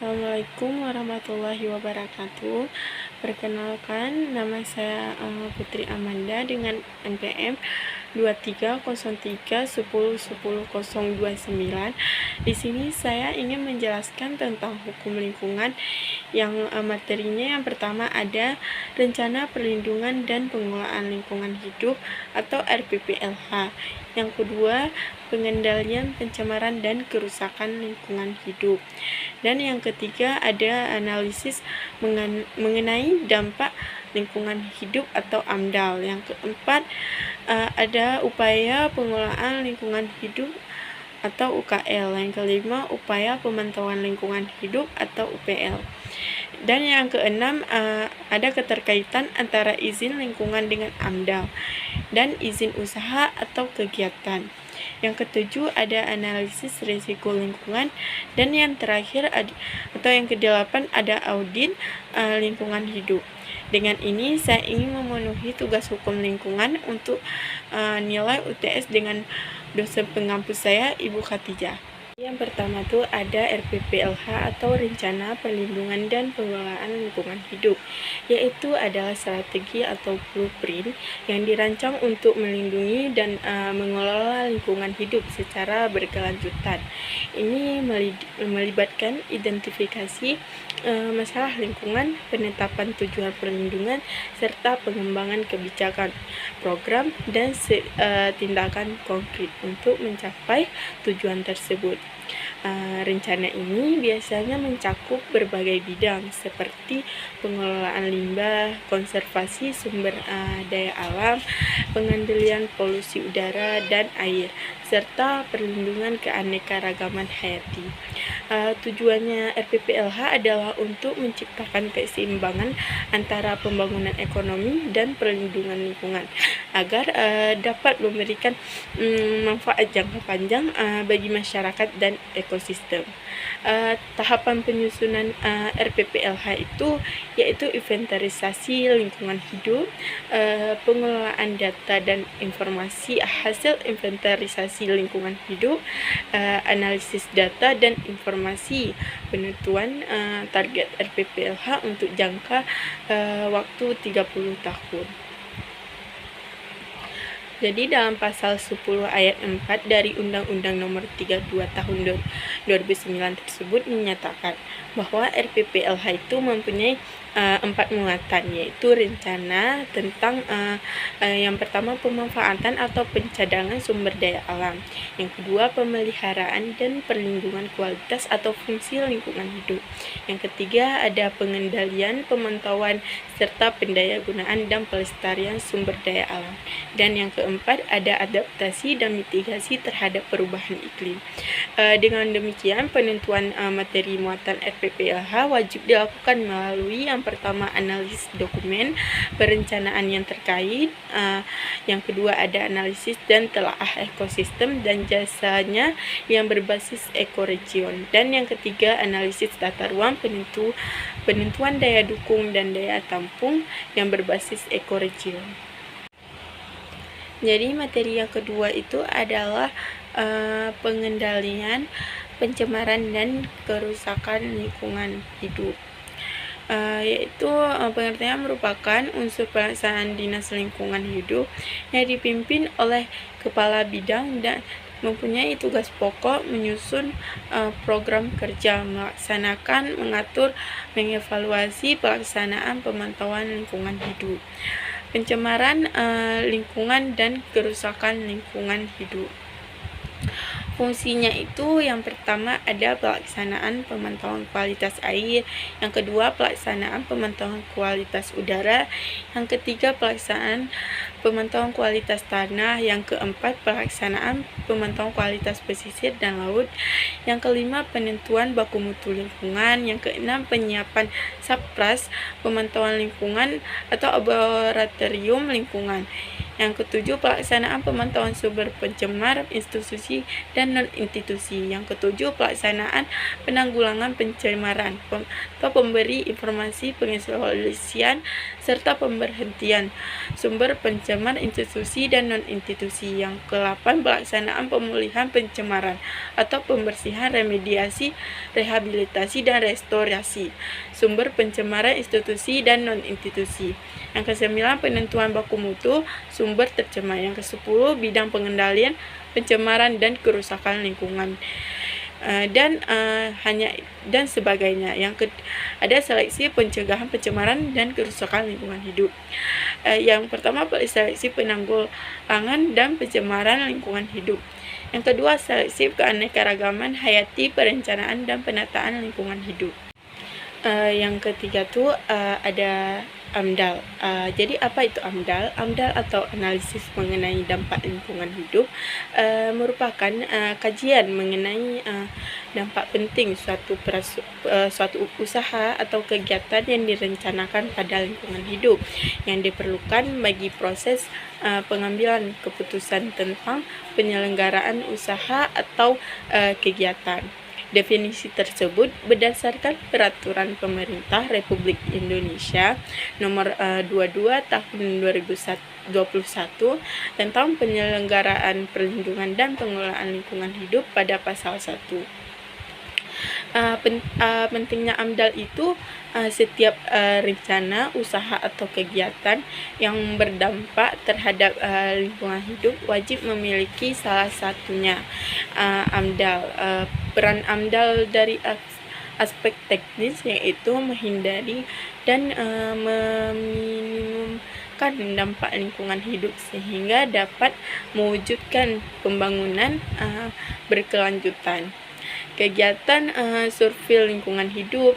Assalamualaikum warahmatullahi wabarakatuh. Perkenalkan, nama saya Putri Amanda dengan NPM 2303101029. Di sini saya ingin menjelaskan tentang hukum lingkungan yang materinya yang pertama ada Rencana Perlindungan dan Pengelolaan Lingkungan Hidup atau RPPLH. Yang kedua, pengendalian pencemaran dan kerusakan lingkungan hidup. Dan yang ketiga ada analisis mengenai dampak lingkungan hidup atau AMDAL. Yang keempat ada upaya pengelolaan lingkungan hidup atau UKL. Yang kelima upaya pemantauan lingkungan hidup atau UPL. Dan yang keenam ada keterkaitan antara izin lingkungan dengan AMDAL dan izin usaha atau kegiatan. Yang ketujuh ada analisis risiko lingkungan, dan yang terakhir atau yang kedelapan ada audit lingkungan hidup. Dengan ini saya ingin memenuhi tugas hukum lingkungan untuk nilai UTS dengan dosen pengampus saya, Ibu Khatijah. Yang pertama tuh ada RPPLH atau Rencana Perlindungan dan Pengelolaan Lingkungan Hidup, yaitu adalah strategi atau blueprint yang dirancang untuk melindungi dan mengelola lingkungan hidup secara berkelanjutan. Ini melibatkan identifikasi masalah lingkungan, penetapan tujuan perlindungan, serta pengembangan kebijakan, program, dan tindakan konkret untuk mencapai tujuan tersebut. Rencana ini biasanya mencakup berbagai bidang seperti pengelolaan limbah, konservasi sumber daya alam, pengendalian polusi udara dan air, serta perlindungan keanekaragaman hayati. Tujuannya RPPLH adalah untuk menciptakan keseimbangan antara pembangunan ekonomi dan perlindungan lingkungan agar dapat memberikan manfaat jangka panjang bagi masyarakat dan ekosistem. Tahapan penyusunan RPPLH itu yaitu inventarisasi lingkungan hidup, pengelolaan data dan informasi hasil inventarisasi lingkungan hidup, analisis data dan informasi, penentuan target RPPLH untuk jangka waktu 30 tahun. Jadi dalam pasal 10 ayat 4 dari Undang-Undang Nomor 32 Tahun 2009 tersebut menyatakan bahwa RPPLH itu mempunyai 4 muatan, yaitu rencana tentang yang pertama pemanfaatan atau pencadangan sumber daya alam, yang kedua pemeliharaan dan perlindungan kualitas atau fungsi lingkungan hidup, yang ketiga ada pengendalian, pemantauan, serta pendayagunaan dan pelestarian sumber daya alam, dan yang keempat ada adaptasi dan mitigasi terhadap perubahan iklim. Dengan demikian penentuan materi muatan RPPLH wajib dilakukan melalui yang pertama analisis dokumen perencanaan yang terkait, yang kedua ada analisis dan telaah ekosistem dan jasanya yang berbasis ekoregion, dan yang ketiga analisis tata ruang penentuan daya dukung dan daya tampung yang berbasis ekoregion. Jadi materi yang kedua itu adalah pengendalian pencemaran dan kerusakan lingkungan hidup, yaitu pengertian merupakan unsur pelaksanaan dinas lingkungan hidup yang dipimpin oleh kepala bidang dan mempunyai tugas pokok menyusun program kerja, melaksanakan, mengatur, mengevaluasi pelaksanaan pemantauan lingkungan hidup, pencemaran lingkungan dan kerusakan lingkungan hidup. Fungsinya itu yang pertama ada pelaksanaan pemantauan kualitas air, yang kedua pelaksanaan pemantauan kualitas udara, yang ketiga pelaksanaan pemantauan kualitas tanah, yang keempat pelaksanaan pemantauan kualitas pesisir dan laut, yang kelima penentuan baku mutu lingkungan, yang keenam penyiapan satpras pemantauan lingkungan atau laboratorium lingkungan, Yang ketujuh, pelaksanaan pemantauan sumber pencemar institusi dan non-institusi. Yang ketujuh, pelaksanaan penanggulangan pencemaran atau pemberi informasi pengevaluasian serta pemberhentian sumber pencemar institusi dan non-institusi. Yang ke-8, pelaksanaan pemulihan pencemaran atau pembersihan, remediasi, rehabilitasi, dan restorasi sumber pencemaran institusi dan non-institusi. Yang ke-9, penentuan baku mutu sumber tercemar. Yang ke-10, bidang pengendalian pencemaran dan kerusakan lingkungan dan sebagainya. Ada seleksi pencegahan pencemaran dan kerusakan lingkungan hidup. Yang pertama, seleksi penanggulangan dan pencemaran lingkungan hidup. Yang kedua, seleksi keanekaragaman hayati, perencanaan dan penataan lingkungan hidup. Yang ketiga tuh ada AMDAL. Jadi apa itu AMDAL? AMDAL atau analisis mengenai dampak lingkungan hidup merupakan kajian mengenai dampak penting suatu usaha atau kegiatan yang direncanakan pada lingkungan hidup yang diperlukan bagi proses pengambilan keputusan tentang penyelenggaraan usaha atau kegiatan. Definisi tersebut berdasarkan Peraturan Pemerintah Republik Indonesia Nomor 22 Tahun 2021 tentang penyelenggaraan perlindungan dan pengelolaan lingkungan hidup pada pasal 1. Pentingnya AMDAL itu setiap rencana usaha atau kegiatan yang berdampak terhadap lingkungan hidup wajib memiliki salah satunya AMDAL. Peran AMDAL dari aspek teknis yaitu menghindari dan meminimumkan dampak lingkungan hidup sehingga dapat mewujudkan pembangunan berkelanjutan. Kegiatan survei lingkungan hidup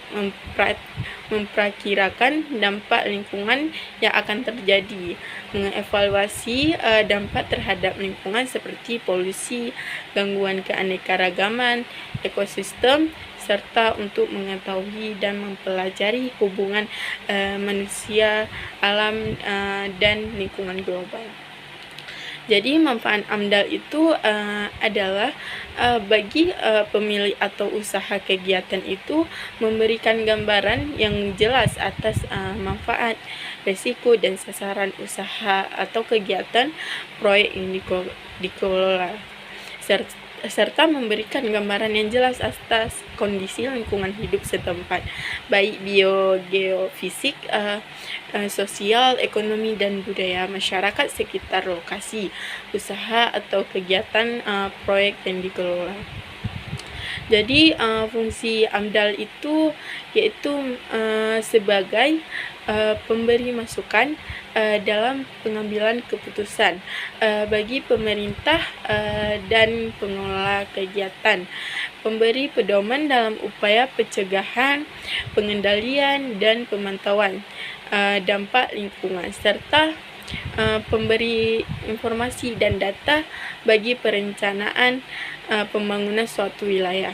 memperkirakan dampak lingkungan yang akan terjadi, mengevaluasi dampak terhadap lingkungan seperti polusi, gangguan keanekaragaman ekosistem, serta untuk mengetahui dan mempelajari hubungan manusia, alam, dan lingkungan global. Jadi manfaat AMDAL itu adalah bagi pemilik atau usaha kegiatan itu memberikan gambaran yang jelas atas manfaat, risiko, dan sasaran usaha atau kegiatan proyek yang dikelola, serta memberikan gambaran yang jelas atas kondisi lingkungan hidup setempat, baik geofisik, sosial, ekonomi, dan budaya masyarakat sekitar lokasi usaha atau kegiatan proyek yang dikelola. Jadi fungsi AMDAL itu yaitu sebagai pemberi masukan dalam pengambilan keputusan bagi pemerintah dan pengelola kegiatan, pemberi pedoman dalam upaya pencegahan, pengendalian, dan pemantauan dampak lingkungan, serta pemberi informasi dan data bagi perencanaan pembangunan suatu wilayah.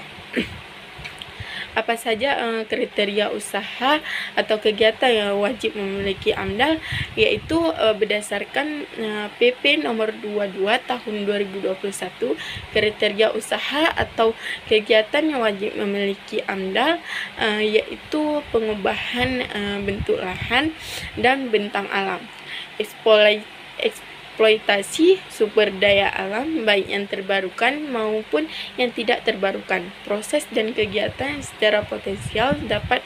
Apa saja kriteria usaha atau kegiatan yang wajib memiliki AMDAL, yaitu berdasarkan PP nomor 22 tahun 2021, kriteria usaha atau kegiatan yang wajib memiliki AMDAL yaitu pengubahan bentuk lahan dan bentang alam, eksploitasi sumber daya alam baik yang terbarukan maupun yang tidak terbarukan, proses dan kegiatan secara potensial dapat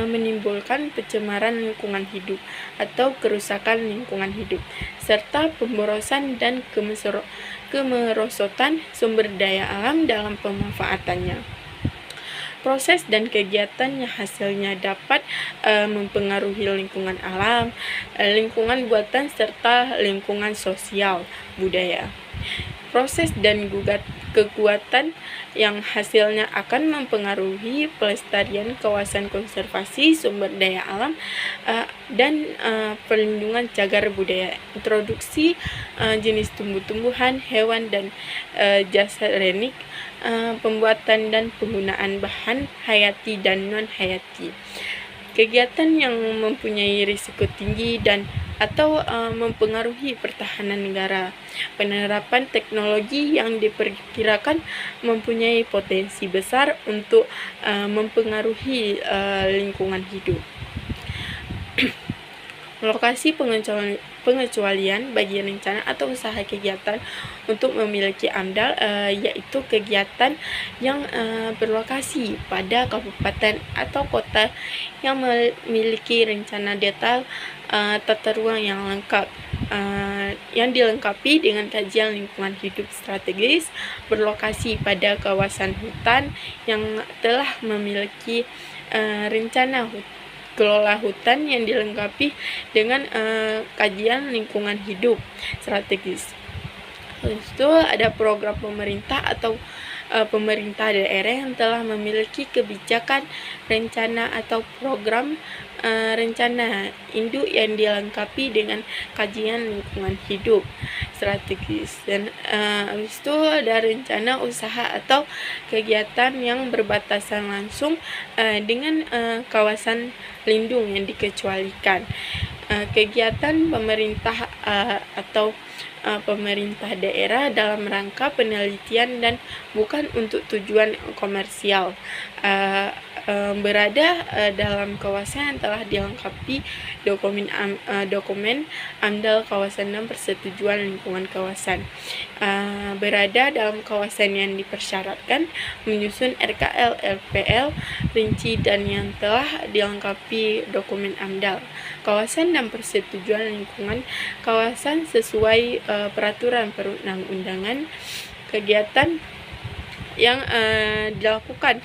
menimbulkan pencemaran lingkungan hidup atau kerusakan lingkungan hidup, serta pemborosan dan kemerosotan sumber daya alam dalam pemanfaatannya. Proses dan kegiatan yang hasilnya dapat mempengaruhi lingkungan alam, lingkungan buatan, serta lingkungan sosial budaya. Proses dan kekuatan yang hasilnya akan mempengaruhi pelestarian kawasan konservasi sumber daya alam dan perlindungan cagar budaya, introduksi jenis tumbuh-tumbuhan, hewan, dan jasa renik, pembuatan dan penggunaan bahan hayati dan non-hayati. Kegiatan yang mempunyai risiko tinggi dan atau mempengaruhi pertahanan negara. Penerapan teknologi yang diperkirakan mempunyai potensi besar untuk mempengaruhi lingkungan hidup. Lokasi pengecualian bagi rencana atau usaha kegiatan untuk memiliki AMDAL yaitu kegiatan yang berlokasi pada kabupaten atau kota yang memiliki rencana detail tata ruang yang lengkap, yang dilengkapi dengan kajian lingkungan hidup strategis, berlokasi pada kawasan hutan yang telah memiliki rencana kelola hutan yang dilengkapi dengan kajian lingkungan hidup strategis. Itu ada program pemerintah atau pemerintah daerah yang telah memiliki kebijakan rencana atau program rencana induk yang dilengkapi dengan kajian lingkungan hidup strategis. Dan habis itu ada rencana usaha atau kegiatan yang berbatasan langsung dengan kawasan lindung yang dikecualikan. Kegiatan pemerintah atau pemerintah daerah dalam rangka penelitian dan bukan untuk tujuan komersial, berada dalam kawasan yang telah dilengkapi dokumen AMDAL kawasan dan persetujuan lingkungan kawasan, berada dalam kawasan yang dipersyaratkan menyusun RKL, LPL rinci dan yang telah dilengkapi dokumen AMDAL kawasan dan persetujuan lingkungan kawasan sesuai peraturan perundang-undangan. Kegiatan yang dilakukan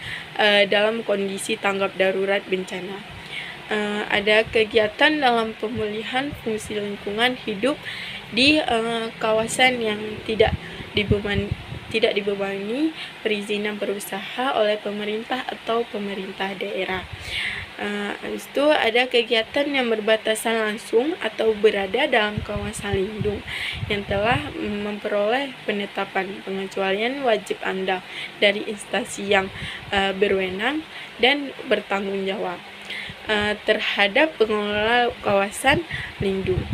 dalam kondisi tanggap darurat bencana. Ada kegiatan dalam pemulihan fungsi lingkungan hidup di kawasan yang tidak dibebani perizinan berusaha oleh pemerintah atau pemerintah daerah. Habis itu ada kegiatan yang berbatasan langsung atau berada dalam kawasan lindung yang telah memperoleh penetapan pengecualian wajib AMDAL dari instansi yang berwenang dan bertanggung jawab terhadap pengelola kawasan lindung.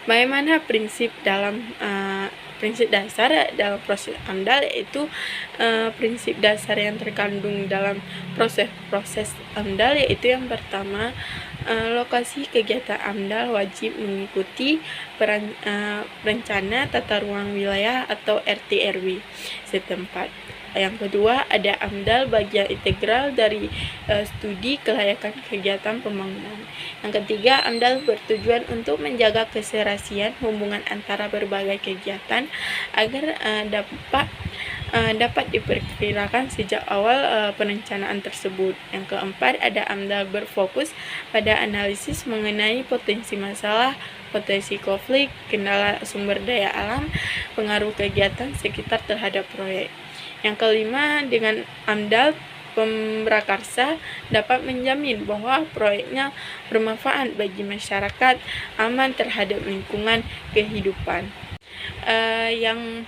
Bagaimana prinsip dasar dalam proses AMDAL, yaitu prinsip dasar yang terkandung dalam proses AMDAL, yaitu yang pertama, lokasi kegiatan AMDAL wajib mengikuti rencana tata ruang wilayah atau RT/RW setempat. Yang kedua, ada AMDAL bagian integral dari studi kelayakan kegiatan pembangunan. Yang ketiga, AMDAL bertujuan untuk menjaga keserasian hubungan antara berbagai kegiatan agar dapat diperkirakan sejak awal perencanaan tersebut. Yang keempat, ada AMDAL berfokus pada analisis mengenai potensi masalah, potensi konflik, kendala sumber daya alam, pengaruh kegiatan sekitar terhadap proyek. Yang kelima, dengan AMDAL pemrakarsa dapat menjamin bahwa proyeknya bermanfaat bagi masyarakat, aman terhadap lingkungan kehidupan. Yang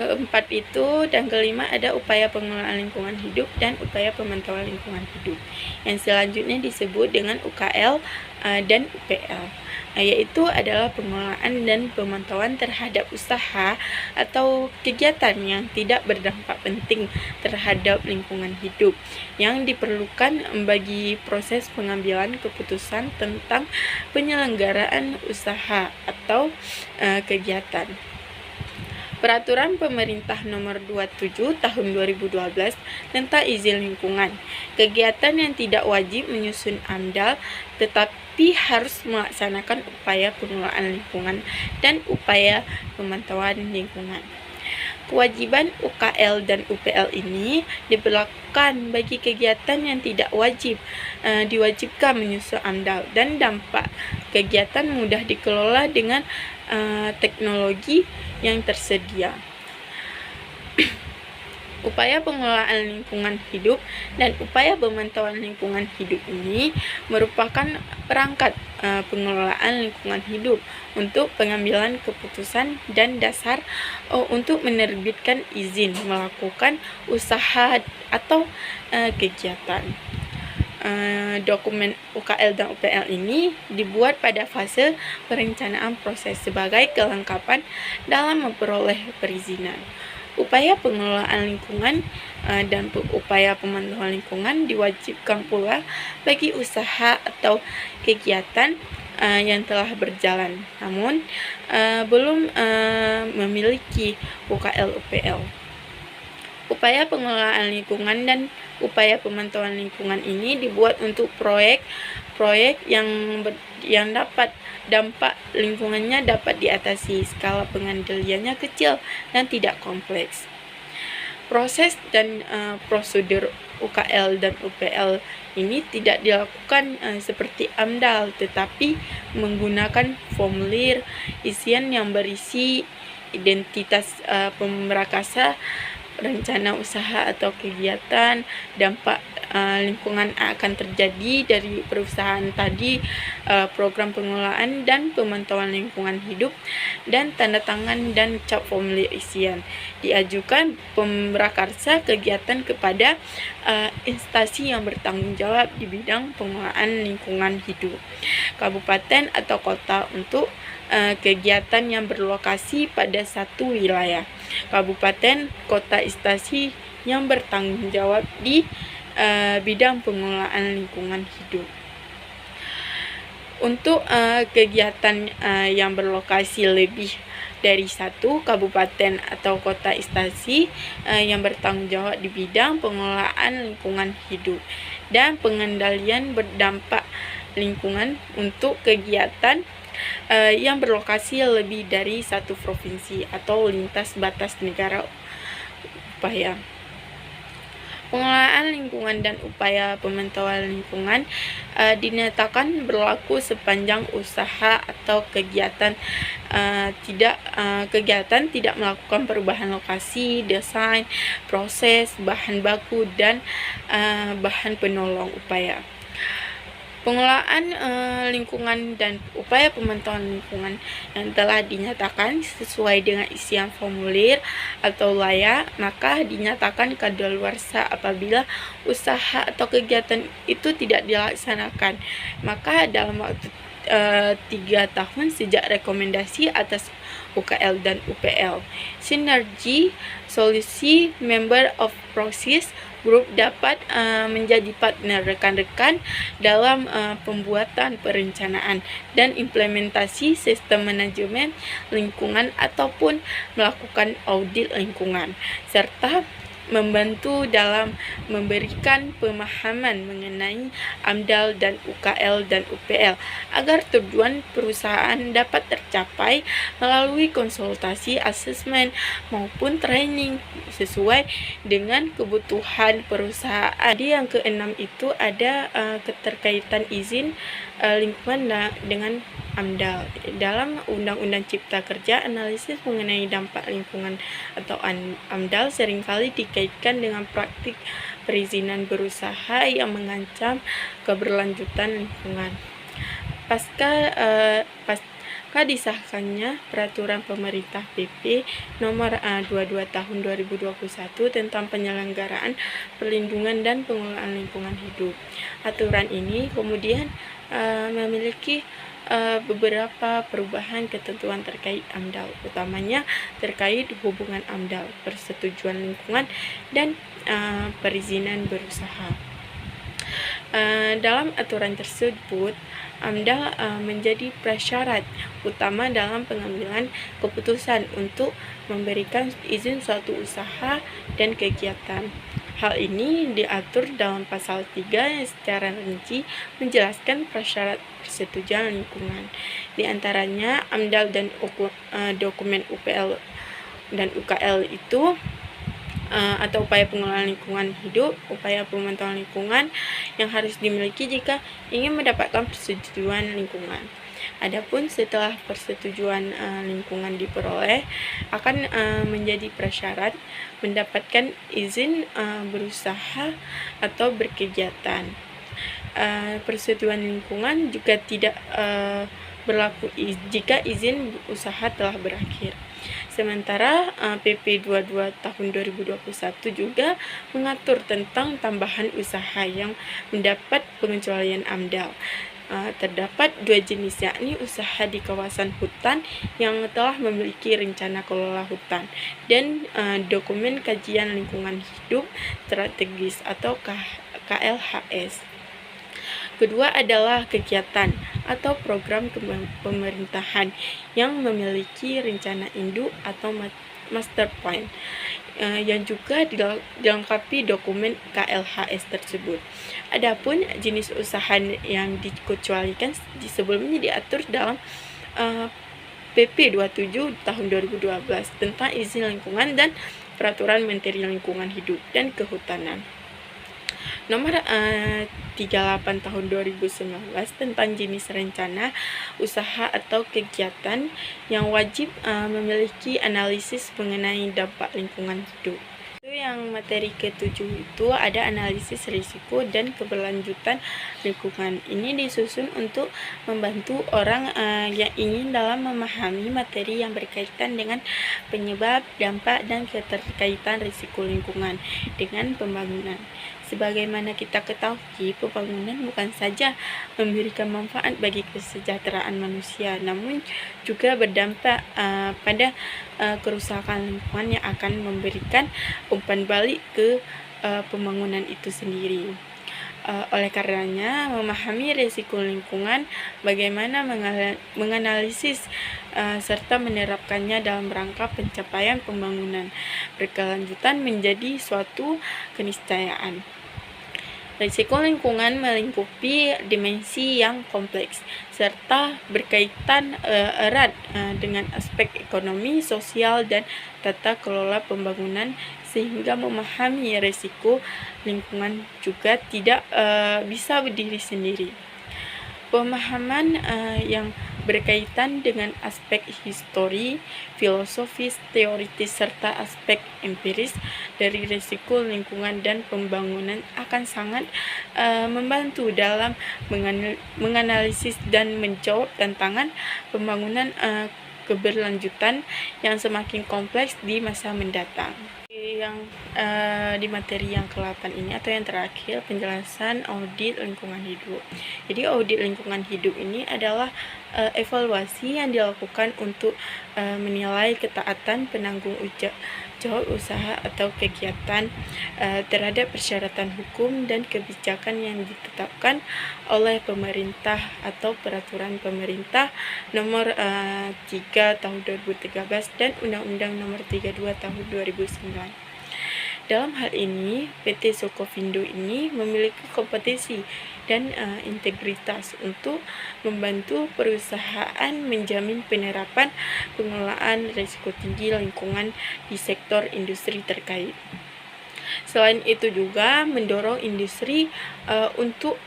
keempat itu dan kelima ada upaya pengelolaan lingkungan hidup dan upaya pemantauan lingkungan hidup, yang selanjutnya disebut dengan UKL dan UPL, yaitu adalah pengelolaan dan pemantauan terhadap usaha atau kegiatan yang tidak berdampak penting terhadap lingkungan hidup yang diperlukan bagi proses pengambilan keputusan tentang penyelenggaraan usaha atau kegiatan. Peraturan Pemerintah Nomor 27 Tahun 2012 tentang izin lingkungan. Kegiatan yang tidak wajib menyusun AMDAL tetapi harus melaksanakan upaya pengelolaan lingkungan dan upaya pemantauan lingkungan. Kewajiban UKL dan UPL ini diberlakukan bagi kegiatan yang tidak wajib diwajibkan menyusun AMDAL dan dampak kegiatan mudah dikelola dengan teknologi yang tersedia. Upaya pengelolaan lingkungan hidup dan upaya pemantauan lingkungan hidup ini merupakan perangkat pengelolaan lingkungan hidup untuk pengambilan keputusan dan dasar untuk menerbitkan izin melakukan usaha atau kegiatan. dokumen UKL dan UPL ini dibuat pada fase perencanaan proses sebagai kelengkapan dalam memperoleh perizinan. Upaya pengelolaan lingkungan dan upaya pemantauan lingkungan diwajibkan pula bagi usaha atau kegiatan yang telah berjalan namun belum memiliki UKL UPL. Upaya pengelolaan lingkungan dan upaya pemantauan lingkungan ini dibuat untuk proyek yang dapat dampak lingkungannya dapat diatasi, skala pengendaliannya kecil dan tidak kompleks. Proses dan prosedur UKL dan UPL ini tidak dilakukan seperti AMDAL, tetapi menggunakan formulir isian yang berisi identitas pemrakasa, rencana usaha atau kegiatan, dampak lingkungan akan terjadi dari perusahaan tadi, program pengelolaan dan pemantauan lingkungan hidup, dan tanda tangan dan cap formulir isian. Diajukan pemrakarsa kegiatan kepada instansi yang bertanggung jawab di bidang pengelolaan lingkungan hidup, kabupaten atau kota untuk kegiatan yang berlokasi pada satu wilayah, kabupaten, kota, instansi yang bertanggung jawab di bidang pengelolaan lingkungan hidup. Untuk kegiatan yang berlokasi lebih dari satu kabupaten atau kota instansi yang bertanggung jawab di bidang pengelolaan lingkungan hidup dan pengendalian berdampak lingkungan untuk kegiatan yang berlokasi lebih dari satu provinsi atau lintas batas negara. Upaya pengelolaan lingkungan dan upaya pemantauan lingkungan dinyatakan berlaku sepanjang usaha atau kegiatan tidak melakukan perubahan lokasi, desain, proses, bahan baku dan bahan penolong upaya. Pengelolaan lingkungan dan upaya pemantauan lingkungan yang telah dinyatakan sesuai dengan isian formulir atau layak, maka dinyatakan kadaluarsa. Apabila usaha atau kegiatan itu tidak dilaksanakan, maka dalam waktu 3 tahun sejak rekomendasi atas UKL dan UPL, sinergi solusi member of process group dapat menjadi partner rekan-rekan dalam pembuatan perencanaan dan implementasi sistem manajemen lingkungan ataupun melakukan audit lingkungan, serta membantu dalam memberikan pemahaman mengenai AMDAL dan UKL dan UPL agar tujuan perusahaan dapat tercapai melalui konsultasi, asesmen maupun training sesuai dengan kebutuhan perusahaan. Jadi yang keenam itu ada keterkaitan izin lingkungan dengan AMDAL. Dalam Undang-Undang Cipta Kerja, analisis mengenai dampak lingkungan atau AMDAL seringkali dikaitkan dengan praktik perizinan berusaha yang mengancam keberlanjutan lingkungan. Pasca disahkannya Peraturan Pemerintah PP Nomor 22 Tahun 2021 tentang penyelenggaraan perlindungan dan pengelolaan lingkungan hidup. Aturan ini kemudian memiliki beberapa perubahan ketentuan terkait AMDAL, utamanya terkait hubungan AMDAL, persetujuan lingkungan, dan perizinan berusaha. Dalam aturan tersebut, AMDAL menjadi prasyarat utama dalam pengambilan keputusan untuk memberikan izin suatu usaha dan kegiatan. Hal ini diatur dalam pasal 3 yang secara rinci menjelaskan prasyarat persetujuan lingkungan. Di antaranya AMDAL dan dokumen UPL dan UKL itu atau upaya pengelolaan lingkungan hidup, upaya pemantauan lingkungan yang harus dimiliki jika ingin mendapatkan persetujuan lingkungan. Adapun setelah persetujuan lingkungan diperoleh, akan menjadi prasyarat mendapatkan izin berusaha atau berkegiatan. Persetujuan lingkungan juga tidak berlaku jika izin usaha telah berakhir. Sementara PP 22 tahun 2021 juga mengatur tentang tambahan usaha yang mendapat pengecualian AMDAL. Terdapat dua jenis, yakni usaha di kawasan hutan yang telah memiliki rencana kelola hutan dan dokumen kajian lingkungan hidup strategis atau KLHS. Kedua adalah kegiatan atau program pemerintahan yang memiliki rencana induk atau master plan yang juga dilengkapi dokumen KLHS tersebut. Adapun jenis usaha yang dikecualikan sebelumnya diatur dalam PP 27 tahun 2012 tentang izin lingkungan dan Peraturan Menteri Lingkungan Hidup dan Kehutanan. Nomor 38 tahun 2019 tentang jenis rencana usaha atau kegiatan yang wajib memiliki analisis mengenai dampak lingkungan hidup. Itu yang materi ke-7 itu ada analisis risiko dan keberlanjutan lingkungan. Ini disusun untuk membantu orang yang ingin dalam memahami materi yang berkaitan dengan penyebab, dampak, dan keterkaitan risiko lingkungan dengan pembangunan. Sebagaimana kita ketahui, pembangunan bukan saja memberikan manfaat bagi kesejahteraan manusia, namun juga berdampak pada kerusakan lingkungan yang akan memberikan umpan balik ke pembangunan itu sendiri. Oleh karenanya, memahami risiko lingkungan, bagaimana menganalisis serta menerapkannya dalam rangka pencapaian pembangunan berkelanjutan menjadi suatu keniscayaan. Risiko lingkungan melingkupi dimensi yang kompleks serta berkaitan erat dengan aspek ekonomi, sosial, dan tata kelola pembangunan, sehingga memahami risiko lingkungan juga tidak bisa berdiri sendiri. Pemahaman yang berkaitan dengan aspek histori, filosofis, teoritis, serta aspek empiris dari risiko lingkungan dan pembangunan akan sangat membantu dalam menganalisis dan menjawab tantangan pembangunan keberlanjutan yang semakin kompleks di masa mendatang. Yang di materi yang ke-8 ini atau yang terakhir, penjelasan audit lingkungan hidup. Jadi audit lingkungan hidup ini adalah evaluasi yang dilakukan untuk menilai ketaatan penanggung jawab usaha atau kegiatan terhadap persyaratan hukum dan kebijakan yang ditetapkan oleh pemerintah atau peraturan pemerintah nomor 3 tahun 2013 dan Undang-Undang nomor 32 tahun 2009. Dalam hal ini, PT Sokovindo ini memiliki kompetensi dan integritas untuk membantu perusahaan menjamin penerapan pengelolaan risiko tinggi lingkungan di sektor industri terkait. Selain itu juga mendorong industri untuk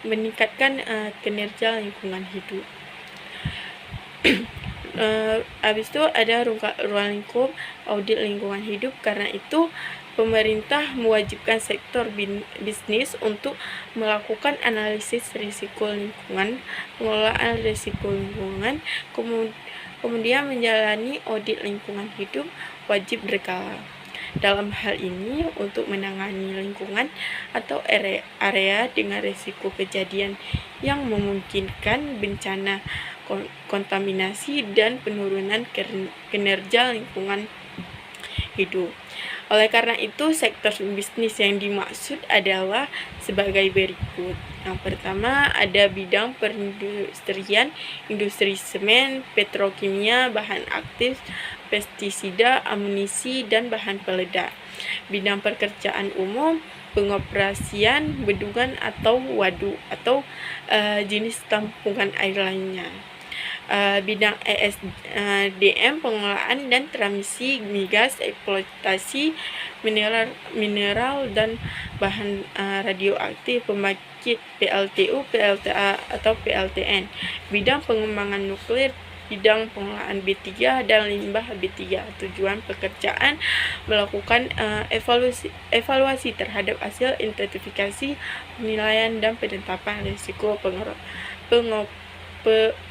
meningkatkan kinerja lingkungan hidup. Habis itu ada ruang lingkup audit lingkungan hidup. Karena itu pemerintah mewajibkan sektor bisnis untuk melakukan analisis risiko lingkungan, pengelolaan risiko lingkungan, kemudian menjalani audit lingkungan hidup wajib berkala. Dalam hal ini, untuk menangani lingkungan atau area dengan risiko kejadian yang memungkinkan bencana kontaminasi dan penurunan kinerja lingkungan hidup. Oleh karena itu, sektor bisnis yang dimaksud adalah sebagai berikut. Yang pertama ada bidang perindustrian, industri semen, petrokimia, bahan aktif, pestisida, amunisi, dan bahan peledak. Bidang pekerjaan umum, pengoperasian bendungan atau waduk atau jenis tampungan air lainnya. Bidang ESDM, pengelolaan dan transmisi migas, eksploitasi mineral dan bahan radioaktif, pembangkit PLTU, PLTA atau PLTN. Bidang pengembangan nuklir, bidang pengelolaan B3 dan limbah B3. Tujuan pekerjaan melakukan evaluasi terhadap hasil identifikasi, penilaian, dan penetapan risiko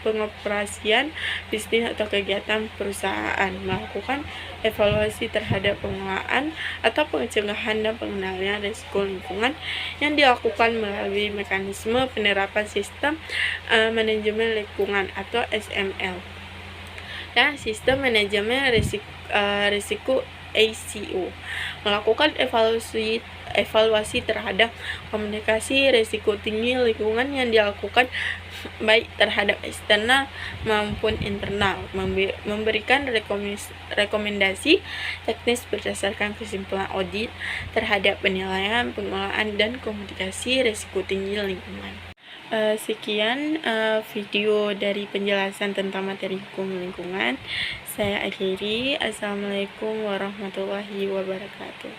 pengoperasian bisnis atau kegiatan perusahaan, melakukan evaluasi terhadap pengelolaan atau pencegahan dan pengendalian risiko lingkungan yang dilakukan melalui mekanisme penerapan sistem manajemen lingkungan atau SML dan sistem manajemen risiko ACO, melakukan evaluasi terhadap komunikasi risiko tinggi lingkungan yang dilakukan baik terhadap eksternal maupun internal, memberikan rekomendasi teknis berdasarkan kesimpulan audit terhadap penilaian, pengelolaan, dan komunikasi risiko tinggi lingkungan. Sekian video dari penjelasan tentang materi hukum lingkungan. Saya akhiri. Assalamualaikum warahmatullahi wabarakatuh.